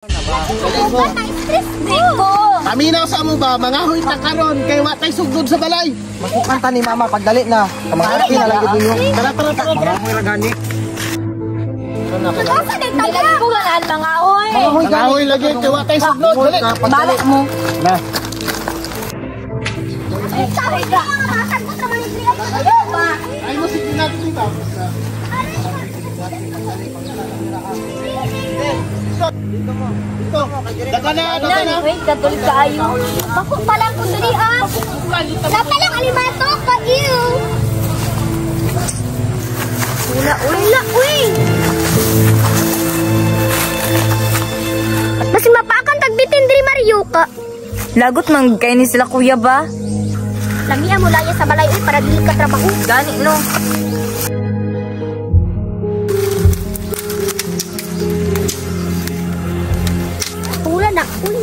Kami na sa mo ba, mga huy ta karon kay wa tay sugod sa balay. Masukanta ni mama pagdali na. Kamangati na lang gid ninyo. Tara. Mga huy ra gani. Asa din tayo po ganan mga oy. Mga huy lagi kay wa tay sugod. Dali. Pagdali mo. Na. Ay mo sige natin dito. Dito. Daka na. Wait, katulik ka ayo. Bako pa lang kung dali ah. Napalang alimato ka iyo. Wala, uy. Mas mapakan tagbitin diri Mario ka. Lagot man kay ni sila kuya ba? Lamiya mo lang sa balay uy para dili ka trabaho. Gani no. Wala na uy.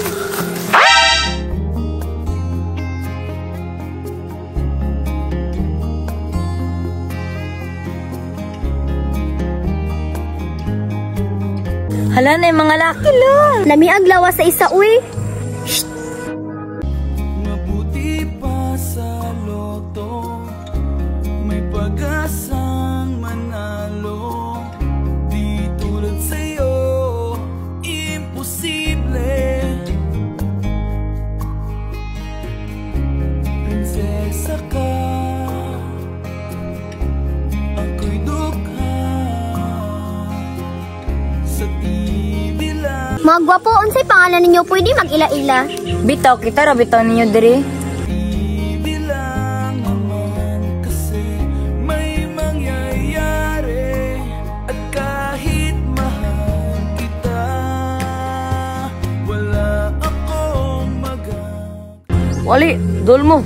Hala na yung mga laki lang. Lami ang lawas sa isa uy. Mabuti pa sa loto, may pag-asang manalo. Di tulad sa'yo, imposible. Prinsesa ka, ako'y dukha sa TV lang. Mga gwapo, unsay pangalan ninyo pwede mag-ila-ila? Bitaw kita ra bitaw ninyo diri. Bilang naman kasi may mangyayari. At kahit mahal kita, wala akong Wali, dol mo.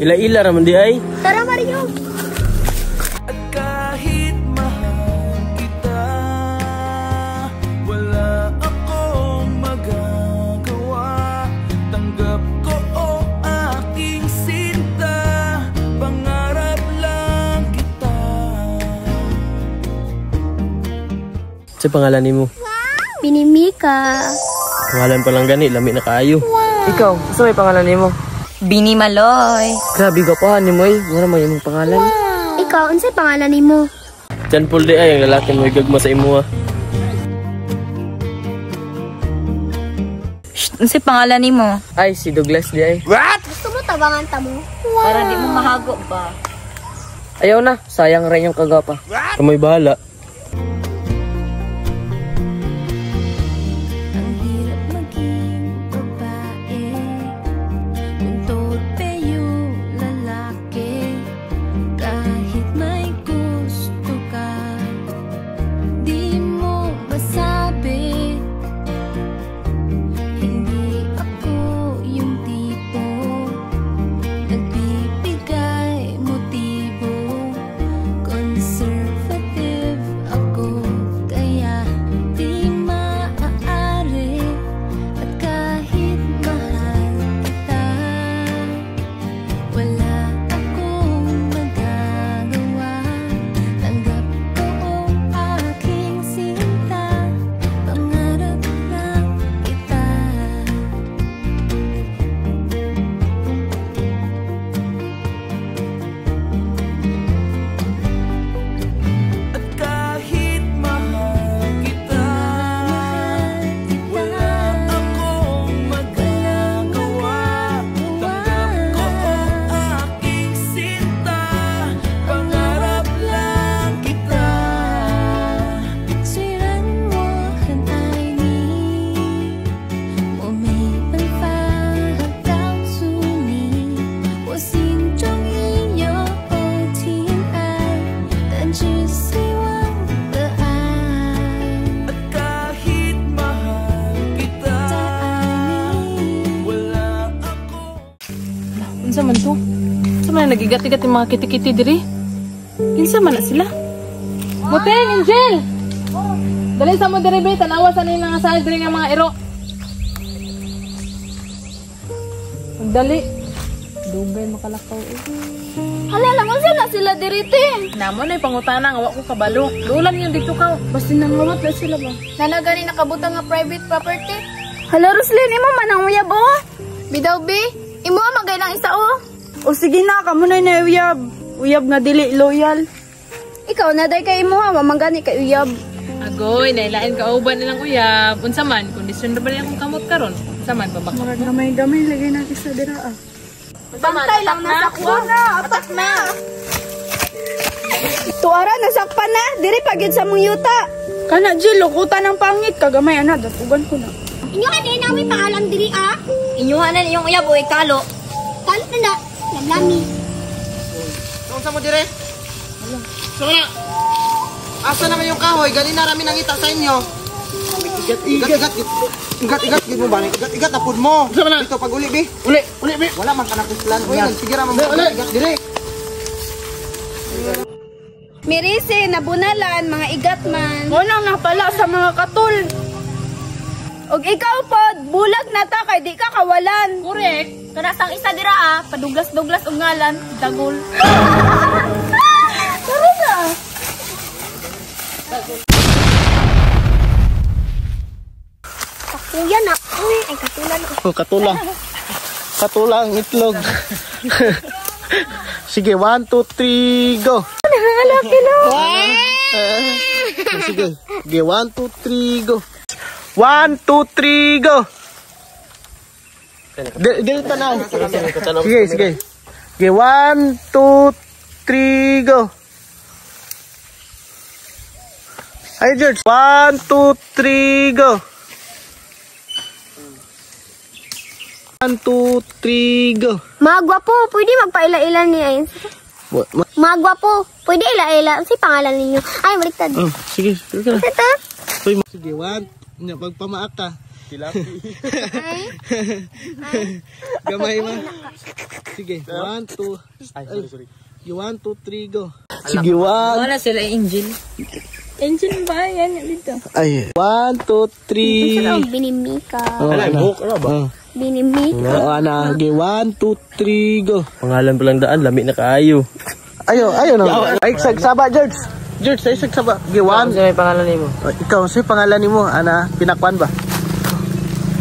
Ila-ila raman di ay. Tara Mario. At kahit mahal kita, wala akong magagawa. Tanggap ko o aking sinta, pangarap lang kita. Sa pangalan nimo? Binimika. Pangalan pa lang gani, lami na kaayo. Ikaw, sa may pangalan nimo? Bini Maloy. Grabe ka pa nimo eh. Wala man imong pangalan. Ikaw, unsay pangalan nimo? Jan Paul di ay ang lalaki mo igagma sa imo ah. Unsay pangalan nimo? Ay si Douglas di ay. Gusto mo tabangan ta mo? Para di mo mahago ba? Ayaw na, sayang rin yung kagapa. Kamoy bahala. Ang hirap maging babae kung torpe yung lalaki. Kahit may gusto ka, di mo masabi. Hindi ako yung tipo nagbibigay motibo. Conservative ako, kaya di maaari. At kahit mahal kita, wala akong magagawa. Tanggap ko ang aking sinta, pangarap lang kita. At kahit mahal kita, wala akong magagawa. Tanggap ko ang aking sinta, pangarap lang kita. 虽然我很爱你，我没办法告诉你，我心中已有天爱，但只希望的爱。 At kahit mahal kita, 再爱你。 wala ako. Unsa man to? Unsa man nagigat-igat yung mga kiti-kiti diri? Kinsa man na sila? Moteng, Angel! Dali sa mo diri be, tanawa sa nila nga sa diri nga mga iro. Dali. Dugay makalakaw eh. Hala lang sila dirite. Namo na pangutana nga wa ko kabalo. Dulan yung dito ka. Basta nangawat na sila ba? Nanagani nakabutang nga private property. Hala Roslyn, imo man ang uyab oh. Bidaw bi, imo magay lang isa oh. O sige na, kamo na na uyab. Uyab nga dili loyal. Ikaw na day kay imo ha, mamangani kay uyab. Agoy, nailain ka uban nilang uyab. Unsa man, kondisyon na ba niya kung kamot karon? Unsa man babak? Murag gamay-gamay lagay natin sa dira ah. Bantay lang na sakwa na, atak na. Tuara nasakpan na, diri pagid sa mong yuta. Kana Jill, lukutan ng pangit. Kagamay ana, datugan ko na. Inyuhan din namin paalam diri ah. Inyuhan na yung uyab o kalo. Kalit na, lamlami. Saan mo dire? Sura! Asa naman yung kahoy? Galing na rami nangita sa inyo. Igat mo ba? Igat na pud mo. Dito pag uli, bi. Uli, bi. Wala man ka na kuslan. Uy, sige ra man. Igat dire. Mirise, nabunalan, mga igat man. Wala na pala sa mga katul. Og ikaw pod, bulag na ta kay di ka kawalan. Correct. Kanasang isa dira ah, paduglas-duglas og ngalan, dagol. Tara na. Kuya na, ay katulan. Oh, katulang. Katulang itlog. Sige, 1, 2, 3, go. Halaki na. Sige. Sige, 1, 2, 3, go. 1, 2, 3, go. Dili tanaw. Sige, sige. Sige, 1, 2, 3, go. Ay, George. 1, 2, 3, go. 1, 2, 3, go. Mga gwapo, pwede magpaila-ila ni Ayn. Mga gwapo, pwede ila-ila. Si pangalan ninyo. Ay, baliktad. Oh, sige, sige na. Ito. Sige, 1. Pagpamaak ka. Gamay mo. Sige, 1, 2. Ay, sorry. 1, 2, 3, go. Sige, 1. Wala sila Angel. Angel ba? Yan dito. Ay, 1, 2, 3. Binimika. Oh, ano? Binimika. Oh, ana. Okay, 1, 2, 3, go. Pangalan pa lang daan, lami na kaayo. Ayo na. Ay, sagsaba, George. George, ay sagsaba. Okay, 1. Ano may pangalan nimo? Ikaw, sa'yo pangalan mo, ana, pinakwan ba?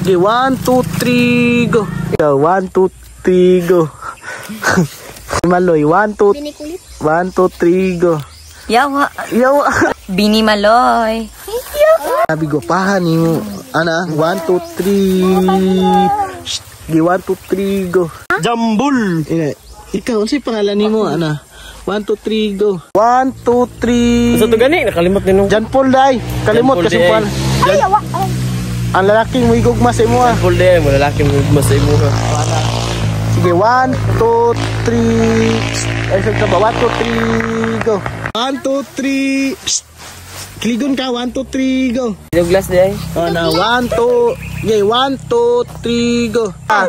Okay, 1, 2, 3, go. Ikaw, 1, 2, 3, go. Maloy, 1, 2, 1, 2, 3, go. Yawa. Yawa. Bini Maloy. Sabi ko, pahan mo. Ana, 1, 2, 3. Okay, 1, 2, 3, go. Jambul. Ikaw, sa'yo pangalan mo, ana. 1, 2, 3, go. 1, 2, 3. Sa to gani, nakalimot ni nung. Jan Paul, day. Kalimot Jan Paul, kasi day. pan. Ay, yawa. Ang lalaking mo igugma sa imo, ah. Full day, mo lalaki mo mas imo ha. Sige, 1, 2, 3. Ay, sa ba? 1, 2, 3, go. 1, 2, 3. Kiligon ka, 1, 2, 3, go. Douglas day. Oh, na, 1, 2. Okay, 1, 2, 3, go. Ah.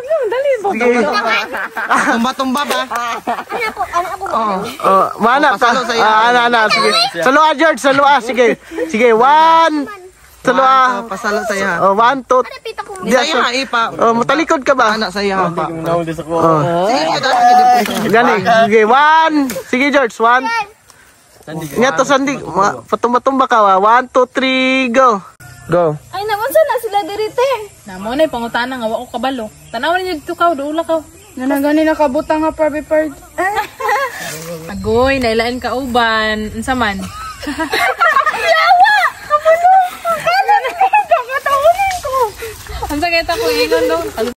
Tumba-tumba ba? Oh, mana ka? Ana. Sige. Salua, George, salua. Sige. Sige, 1. Salua. Pasalo sa iya. Oh, 1, 2. Saya ha, ipa. Oh, matalikod ka ba? Anak saya ha. Naon din sa ko. Gani. Sige, 1. Sige, George, 1. Nga to, Sandy. Patumba-tumba ka, 1, 2, 3, go. Go. Ay, naunsa na sila dirite. Namo na pangutana nga wa ko kabalo. Tanawan niyo dito ka, duula ka. Nanagani nakabutang nga private part. Agoy, nailain ka uban. Unsa man? Yawa! Kapulo! Kakatawanin ko! Unsa kaya ta ko ingon do?